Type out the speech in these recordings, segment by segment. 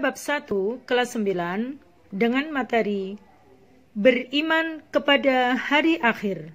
bab 1 kelas 9 dengan materi Beriman kepada hari akhir.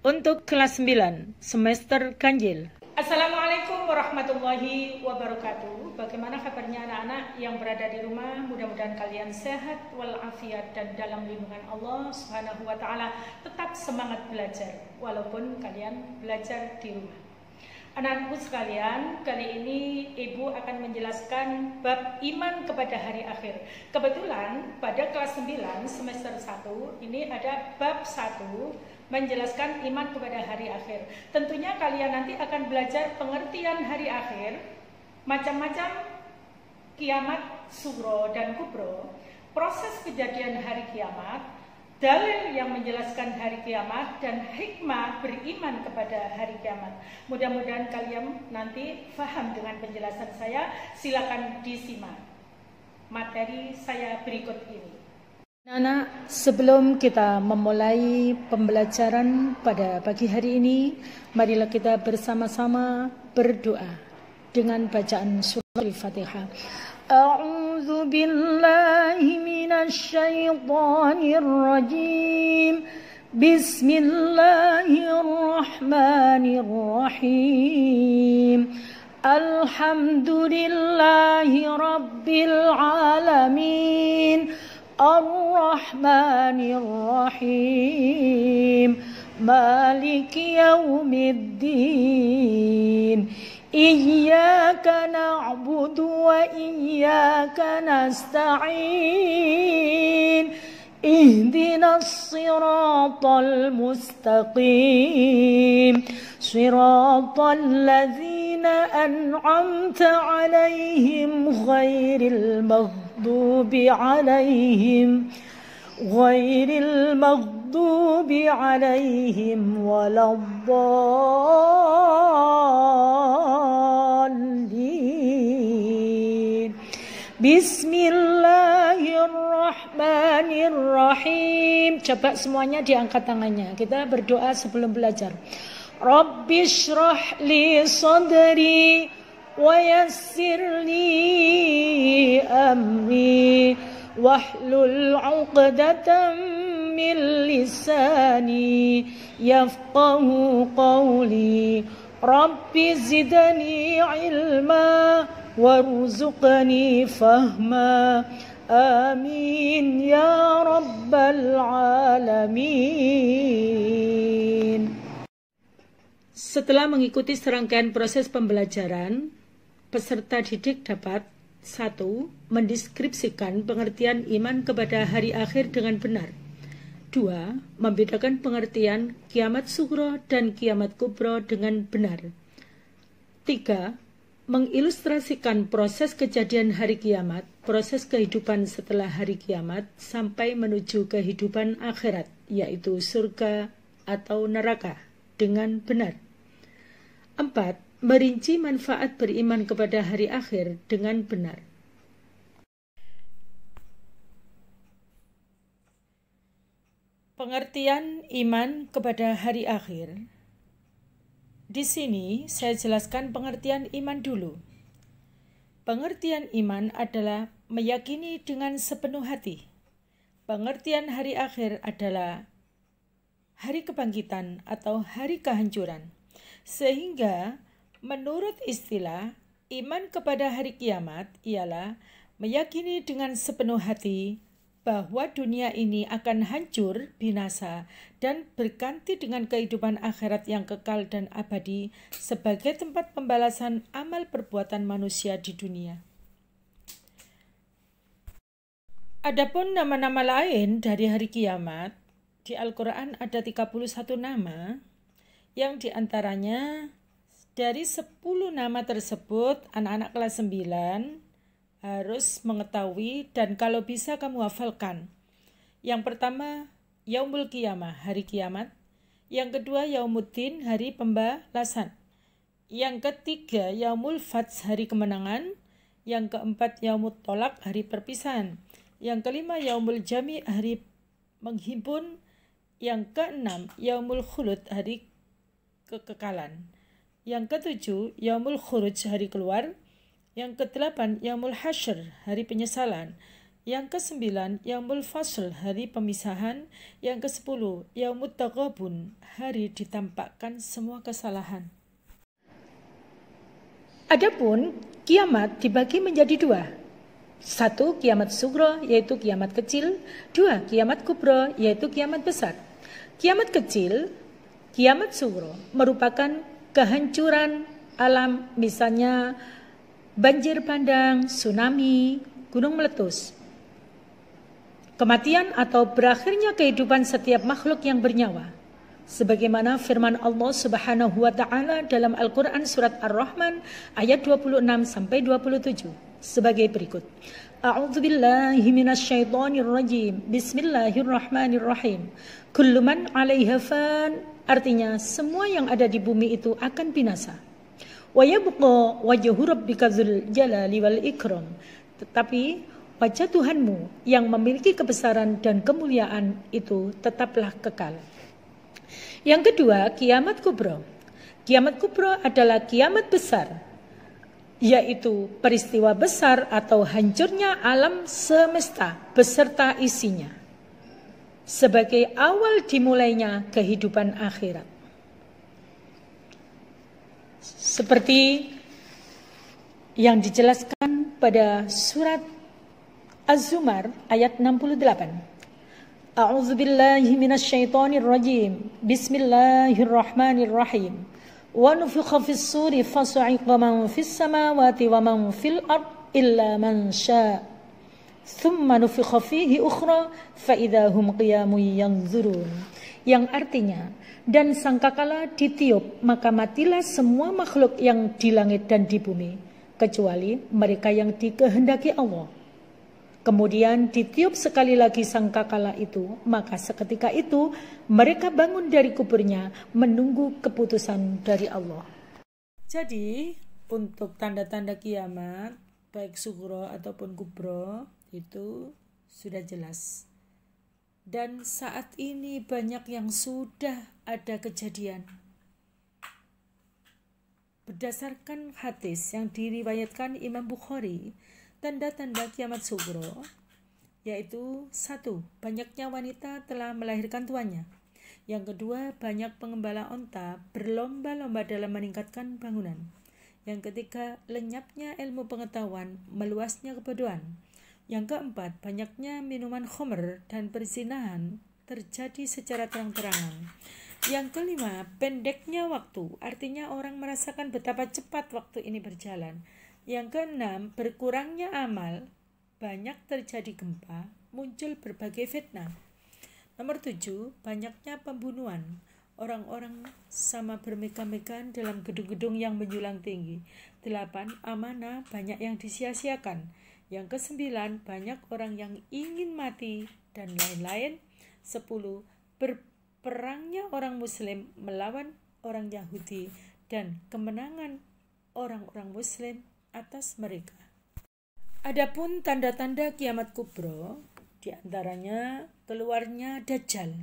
Untuk kelas 9 semester ganjil. Assalamualaikum warahmatullahi wabarakatuh. Bagaimana kabarnya anak-anak yang berada di rumah? Mudah-mudahan kalian sehat walafiat dan dalam lindungan Allah Subhanahu wa taala. Tetap semangat belajar walaupun kalian belajar di rumah. Anak-anakku sekalian, kali ini Ibu akan menjelaskan bab iman kepada hari akhir. Kebetulan pada kelas 9 semester 1 ini ada bab 1 menjelaskan iman kepada hari akhir. Tentunya kalian nanti akan belajar pengertian hari akhir, macam-macam kiamat sugro dan kubro, proses kejadian hari kiamat, dalil yang menjelaskan hari kiamat, dan hikmah beriman kepada hari kiamat. Mudah-mudahan kalian nanti paham dengan penjelasan saya. Silakan disimak materi saya berikut ini. Anak, sebelum kita memulai pembelajaran pada pagi hari ini, marilah kita bersama-sama berdoa dengan bacaan surah Al-Fatihah. أعوذ بالله من الشيطان الرجيم بسم الله الرحمن الرحيم الحمد لله رب العالمين الرحمن الرحيم مالك يوم الدين إياك نعبد وإياك نستعين اهدنا الصراط المستقيم صراط الذين أنعمت عليهم غير المغضوب عليهم ولا الضالين بسم الله الرحمن الرحيم. Coba semuanya diangkat tangannya. Kita berdoa sebelum belajar. Rabbi shrah li sadri wa yassir li amri wahlul 'uqdatam min lisani yafqahu qawli Rabbi zidni ilma warzuqni fahma amin ya rabbal alamin. Setelah mengikuti serangkaian proses pembelajaran, peserta didik dapat 1. Mendeskripsikan pengertian iman kepada hari akhir dengan benar. 2. Membedakan pengertian kiamat sugro dan kiamat kubro dengan benar. 3. Mengilustrasikan proses kejadian hari kiamat, proses kehidupan setelah hari kiamat, sampai menuju kehidupan akhirat, yaitu surga atau neraka, dengan benar. 4. Merinci manfaat beriman kepada hari akhir dengan benar. Pengertian iman kepada hari akhir. Di sini saya jelaskan pengertian iman dulu. Pengertian iman adalah meyakini dengan sepenuh hati. Pengertian hari akhir adalah hari kebangkitan atau hari kehancuran. Sehingga menurut istilah, iman kepada hari kiamat ialah meyakini dengan sepenuh hati bahwa dunia ini akan hancur, binasa, dan berganti dengan kehidupan akhirat yang kekal dan abadi sebagai tempat pembalasan amal perbuatan manusia di dunia. Adapun nama-nama lain dari hari kiamat, di Al-Quran ada 31 nama, yang diantaranya dari 10 nama tersebut, anak-anak kelas 9 harus mengetahui dan kalau bisa kamu hafalkan. Yang pertama, Yaumul Qiyamah, hari kiamat. Yang kedua, Yaumuddin, hari pembalasan. Yang ketiga, Yaumul Fath, hari kemenangan. Yang keempat, Yaumut Tolak, hari perpisahan. Yang kelima, Yaumul Jami, hari menghimpun. Yang keenam, Yaumul Khulud, hari kekekalan. Yang ketujuh, Yaumul Khuruj, hari keluar. Yang ke-8, Yaumul Hasyr, hari penyesalan. Yang ke-9, Yaumul Fasl, hari pemisahan. Yang ke-10, Yaumut Taghabun, hari ditampakkan semua kesalahan. Adapun kiamat dibagi menjadi dua. 1, kiamat sugro, yaitu kiamat kecil. 2, kiamat kubro, yaitu kiamat besar. Kiamat kecil, kiamat sugro, merupakan kehancuran alam, misalnya banjir bandang, tsunami, gunung meletus. Kematian atau berakhirnya kehidupan setiap makhluk yang bernyawa. Sebagaimana firman Allah Subhanahu wa taala dalam Al-Qur'an surat Ar-Rahman ayat 26 sampai 27 sebagai berikut. A'udzubillahi minasyaitonirrajim. Bismillahirrahmanirrahim. Kullu man 'alaiha fan, artinya semua yang ada di bumi itu akan binasa. Wa yabqa wajhu rabbika dzul jalali wal ikram. Tetapi wajah Tuhanmu yang memiliki kebesaran dan kemuliaan itu tetaplah kekal. Yang kedua, kiamat kubro. Kiamat kubro adalah kiamat besar, yaitu peristiwa besar atau hancurnya alam semesta beserta isinya, sebagai awal dimulainya kehidupan akhirat. Seperti yang dijelaskan pada surat Az-Zumar ayat 68. A'udzubillahi minasyaitonirrajim. Bismillahirrahmanirrahim. Wa nufikha fis-suri fasa'iqa man fis samawati wa man fil ard illa man syaa. Tsumma nufikha fihi ukhra fa idza hum qiyamun yanzurun. Yang artinya, dan sangkakala ditiup maka matilah semua makhluk yang di langit dan di bumi kecuali mereka yang dikehendaki Allah. Kemudian ditiup sekali lagi sangkakala itu, maka seketika itu mereka bangun dari kuburnya menunggu keputusan dari Allah. Jadi untuk tanda-tanda kiamat baik sugro ataupun kubro itu sudah jelas. Dan saat ini banyak yang sudah ada kejadian. Berdasarkan hadis yang diriwayatkan Imam Bukhari, tanda-tanda kiamat sugro yaitu 1, banyaknya wanita telah melahirkan tuannya. Yang kedua, banyak pengembala onta berlomba-lomba dalam meningkatkan bangunan. Yang ketiga, lenyapnya ilmu pengetahuan, meluasnya kebodohan. Yang keempat, banyaknya minuman khamr dan perzinahan terjadi secara terang-terangan. Yang kelima, pendeknya waktu, artinya orang merasakan betapa cepat waktu ini berjalan. Yang keenam, berkurangnya amal, banyak terjadi gempa, muncul berbagai fitnah. Nomor 7, banyaknya pembunuhan, orang-orang sama bermegah-megahan dalam gedung-gedung yang menjulang tinggi. 8, amanah banyak yang disia-siakan. Yang ke-9, banyak orang yang ingin mati dan lain-lain. 10, berperangnya orang Muslim melawan orang Yahudi dan kemenangan orang-orang Muslim atas mereka. Adapun tanda-tanda kiamat kubro, diantaranya keluarnya Dajjal.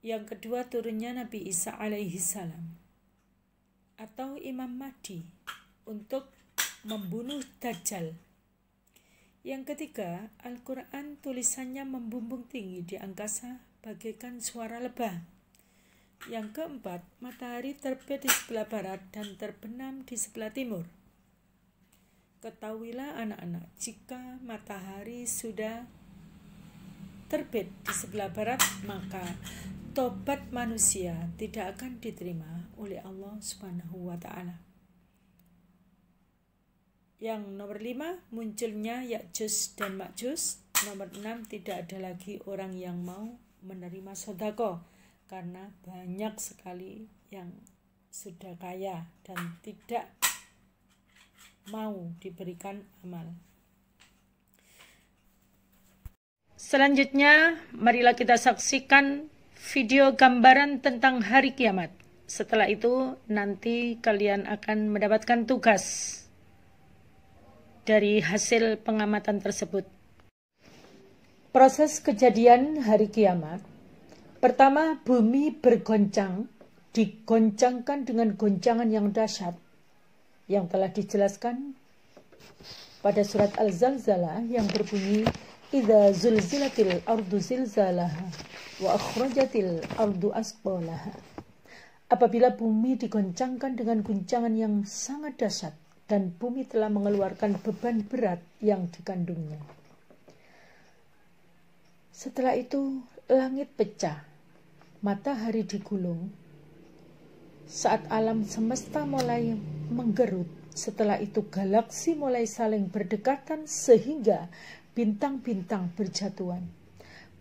Yang kedua, turunnya Nabi Isa alaihi salam atau Imam Mahdi untuk membunuh Dajjal. Yang ketiga, Al-Quran tulisannya membumbung tinggi di angkasa bagaikan suara lebah. Yang keempat, matahari terbit di sebelah barat dan terbenam di sebelah timur. Ketahuilah anak-anak, jika matahari sudah terbit di sebelah barat, maka tobat manusia tidak akan diterima oleh Allah Subhanahu wa taala. Yang nomor 5, munculnya Ya'juj dan Ma'juj. Nomor 6, tidak ada lagi orang yang mau menerima sedekah, karena banyak sekali yang sudah kaya dan tidak mau diberikan amal. Selanjutnya, marilah kita saksikan video gambaran tentang hari kiamat. Setelah itu, nanti kalian akan mendapatkan tugas dari hasil pengamatan tersebut. Proses kejadian hari kiamat. Pertama, bumi bergoncang, digoncangkan dengan goncangan yang dahsyat. yang telah dijelaskan pada surat Al-Zalzalah yang berbunyi idza zulzilatil ardu zilzalaha wa akhrajatil ardu asqalaha. Apabila bumi digoncangkan dengan guncangan yang sangat dahsyat dan bumi telah mengeluarkan beban berat yang dikandungnya. Setelah itu langit pecah, matahari digulung. Saat alam semesta mulai menggerut, setelah itu galaksi mulai saling berdekatan sehingga bintang-bintang berjatuhan.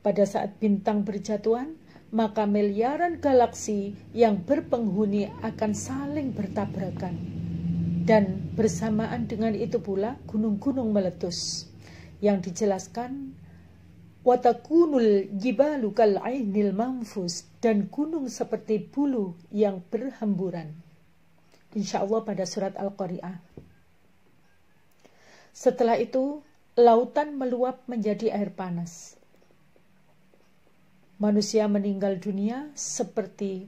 Pada saat bintang berjatuhan, maka miliaran galaksi yang berpenghuni akan saling bertabrakan. Dan bersamaan dengan itu pula gunung-gunung meletus. Yang dijelaskan, watakunul jibalu kal'ainil manfus, dan gunung seperti bulu yang berhamburan. Insyaallah pada surat Al-Qari'ah. Setelah itu lautan meluap menjadi air panas. Manusia meninggal dunia seperti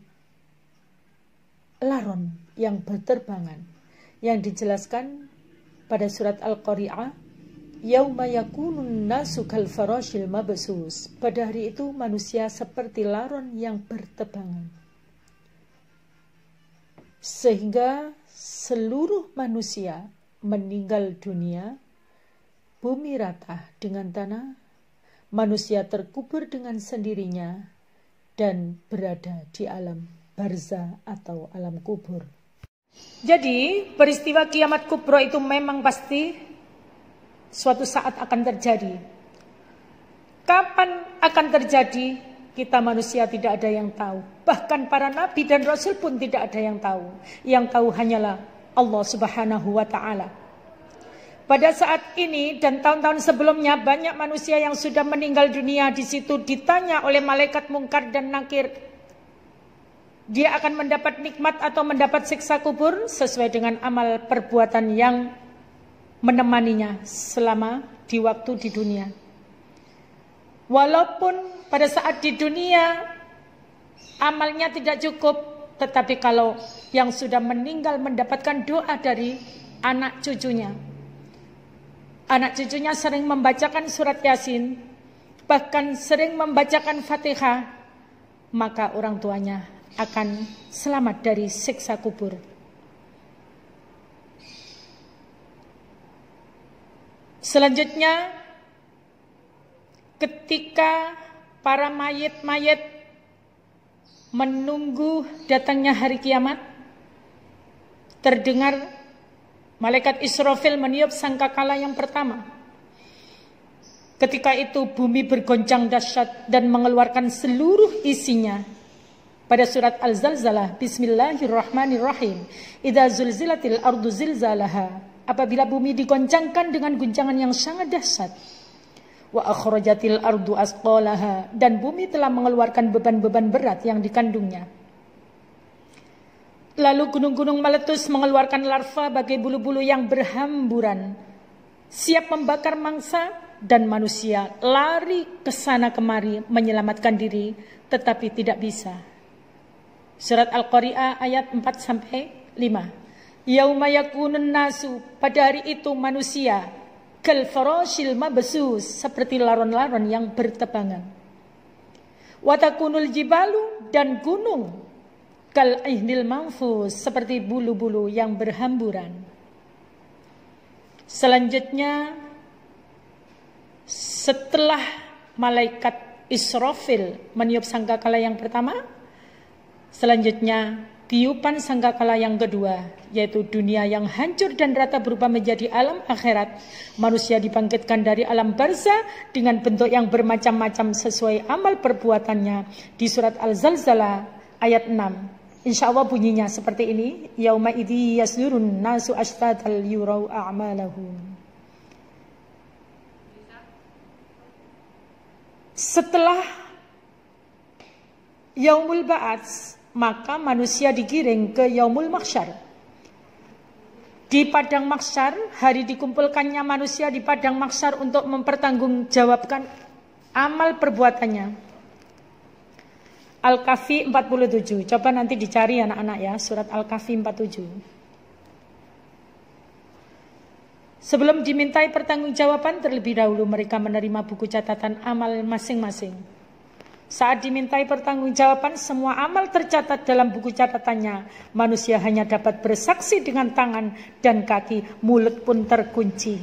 laron yang berterbangan. Yang dijelaskan pada surat Al-Qari'ah, yauma yakunun nasu kal farashil mabsus. Pada hari itu manusia seperti laron yang bertebangan. Sehingga seluruh manusia meninggal dunia, bumi rata dengan tanah, manusia terkubur dengan sendirinya dan berada di alam barzah atau alam kubur. Jadi peristiwa kiamat kubra itu memang pasti suatu saat akan terjadi. Kapan akan terjadi? Kita manusia tidak ada yang tahu. Bahkan para nabi dan rasul pun tidak ada yang tahu. Yang tahu hanyalah Allah Subhanahu wa ta'ala. Pada saat ini dan tahun-tahun sebelumnya banyak manusia yang sudah meninggal dunia. Di situ ditanya oleh malaikat Mungkar dan Nakir, dia akan mendapat nikmat atau mendapat siksa kubur sesuai dengan amal perbuatan yang menemaninya selama di waktu di dunia. Walaupun pada saat di dunia amalnya tidak cukup, tetapi kalau yang sudah meninggal mendapatkan doa dari anak cucunya. Anak cucunya sering membacakan surat Yasin, bahkan sering membacakan Fatihah, maka orang tuanya akan selamat dari siksa kubur. Selanjutnya, ketika para mayit-mayit menunggu datangnya hari kiamat, terdengar malaikat Israfil meniup sangkakala yang pertama. Ketika itu bumi bergoncang dahsyat dan mengeluarkan seluruh isinya. Pada surat Al-Zalzalah, bismillahirrahmanirrahim. Idza zulzilatil ardu zilzalaha. Apabila bumi digoncangkan dengan guncangan yang sangat dahsyat. Wa akhrajatil ardu asqalaha. Dan bumi telah mengeluarkan beban-beban berat yang dikandungnya. Lalu gunung-gunung meletus mengeluarkan larva bagai bulu-bulu yang berhamburan. Siap membakar mangsa dan manusia lari ke sana kemari menyelamatkan diri. Tetapi tidak bisa. Surat Al-Qari'ah ayat 4-5. Yauma yakunun nasu, pada hari itu manusia kal farashil mabsus, seperti laron-laron yang bertebangan. Wa takunul jibalu, dan gunung kal ihnil manfus, seperti bulu-bulu yang berhamburan. Selanjutnya, setelah malaikat Israfil meniup sangkakala yang pertama, selanjutnya tiupan sangkakala yang kedua, yaitu dunia yang hancur dan rata berubah menjadi alam akhirat. Manusia dibangkitkan dari alam barzah dengan bentuk yang bermacam-macam sesuai amal perbuatannya. Di surat Al-Zalzalah ayat 6. Insya Allah bunyinya seperti ini. Yauma idzi yaslurun nasu ashtatal yurau a'malahum. Setelah Yaumul Ba'ats, maka manusia digiring ke Yaumul Mahsyar. Di padang mahsyar, hari dikumpulkannya manusia di padang mahsyar untuk mempertanggungjawabkan amal perbuatannya. Al-Kahfi 47. Coba nanti dicari anak-anak ya, surat Al-Kahfi 47. Sebelum dimintai pertanggungjawaban, terlebih dahulu mereka menerima buku catatan amal masing-masing. Saat dimintai pertanggungjawaban, semua amal tercatat dalam buku catatannya. Manusia hanya dapat bersaksi dengan tangan dan kaki, mulut pun terkunci.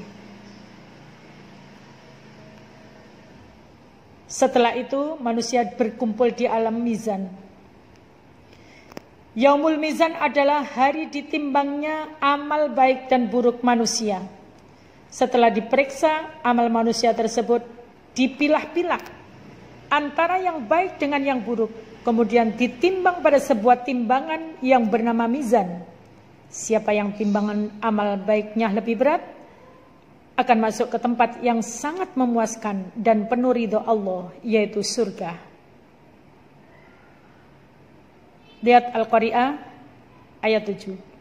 Setelah itu manusia berkumpul di alam mizan. Yaumul mizan adalah hari ditimbangnya amal baik dan buruk manusia. Setelah diperiksa, amal manusia tersebut dipilah-pilah antara yang baik dengan yang buruk. Kemudian ditimbang pada sebuah timbangan yang bernama mizan. Siapa yang timbangan amal baiknya lebih berat akan masuk ke tempat yang sangat memuaskan dan penuh ridho Allah, yaitu surga. Lihat Al-Qari'ah ayat 7.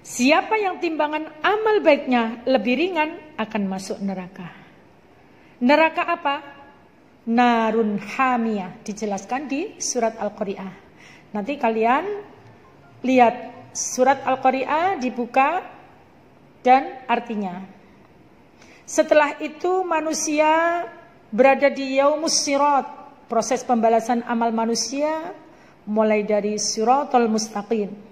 Siapa yang timbangan amal baiknya lebih ringan akan masuk neraka. Neraka apa? Narun hamiyah, dijelaskan di surat Al-Qari'ah. Nanti kalian lihat surat Al-Qari'ah, dibuka dan artinya. Setelah itu manusia berada di yaumus sirat, proses pembalasan amal manusia mulai dari siratal mustaqim.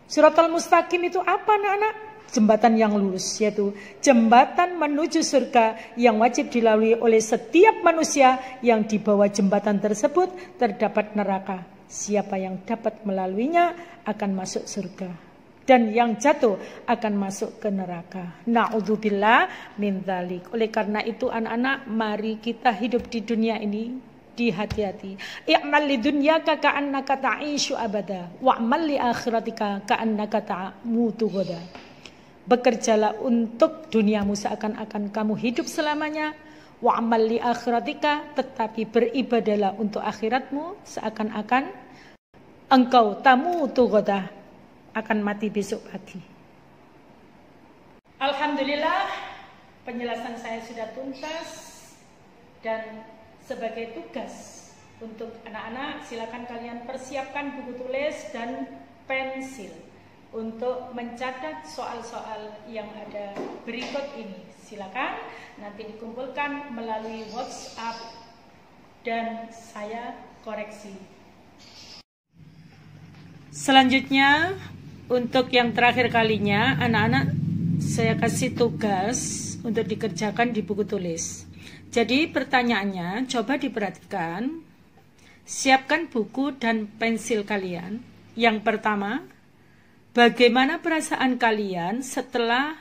Siratal mustaqim itu apa anak-anak? Jembatan yang lurus, yaitu jembatan menuju surga yang wajib dilalui oleh setiap manusia. Yang di bawah jembatan tersebut terdapat neraka. Siapa yang dapat melaluinya akan masuk surga. Dan yang jatuh akan masuk ke neraka. Na'udzubillah min dzalik. Oleh karena itu anak-anak, mari kita hidup di dunia ini dihati-hati. I'mal lidunyaka ka'annaka ta'ishu abada, wa'mal li akhiratika ka'annaka ta'mutu ghadan. Bekerjalah untuk duniamu seakan-akan kamu hidup selamanya. Wa'mal li akhiratika, tetapi beribadalah untuk akhiratmu seakan-akan engkau tamutu ghadan, akan mati besok pagi. Alhamdulillah, penjelasan saya sudah tuntas. Dan sebagai tugas untuk anak-anak, silakan kalian persiapkan buku tulis dan pensil untuk mencatat soal-soal yang ada berikut ini. Silakan nanti dikumpulkan melalui WhatsApp dan saya koreksi. Selanjutnya, untuk yang terakhir kalinya, anak-anak saya kasih tugas untuk dikerjakan di buku tulis. Jadi pertanyaannya, coba diperhatikan. Siapkan buku dan pensil kalian. Yang pertama, bagaimana perasaan kalian setelah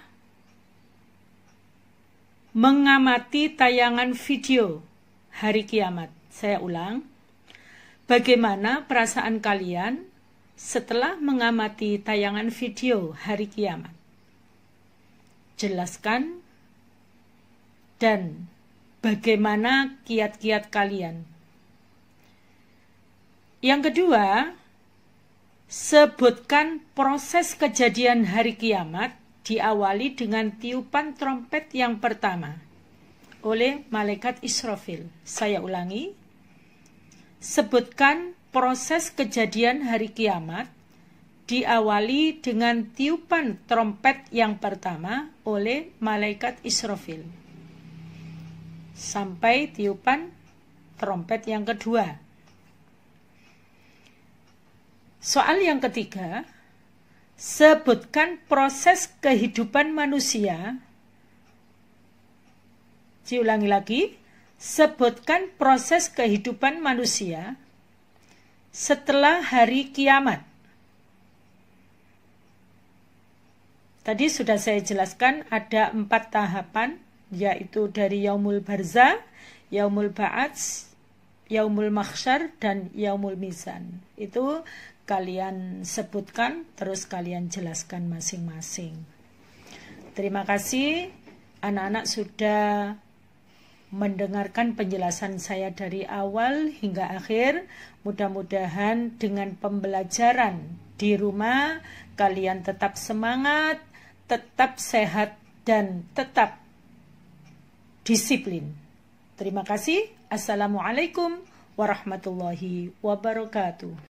mengamati tayangan video hari kiamat? Saya ulang. Bagaimana perasaan kalian setelah mengamati tayangan video hari kiamat? Jelaskan. Dan bagaimana kiat-kiat kalian? Yang kedua, sebutkan proses kejadian hari kiamat diawali dengan tiupan trompet yang pertama oleh malaikat Israfil. Saya ulangi. Sebutkan proses kejadian hari kiamat diawali dengan tiupan trompet yang pertama oleh malaikat Israfil sampai tiupan trompet yang kedua. Soal yang ketiga, sebutkan proses kehidupan manusia. Diulangi lagi, sebutkan proses kehidupan manusia setelah hari kiamat. Tadi sudah saya jelaskan ada 4 tahapan, yaitu dari yaumul barzah, yaumul ba'ats, yaumul mahsyar, dan yaumul mizan. Itu kalian sebutkan, terus kalian jelaskan masing-masing. Terima kasih anak-anak sudah mendengarkan penjelasan saya dari awal hingga akhir. Mudah-mudahan dengan pembelajaran di rumah kalian tetap semangat, tetap sehat, dan tetap disiplin. Terima kasih. Assalamualaikum warahmatullahi wabarakatuh.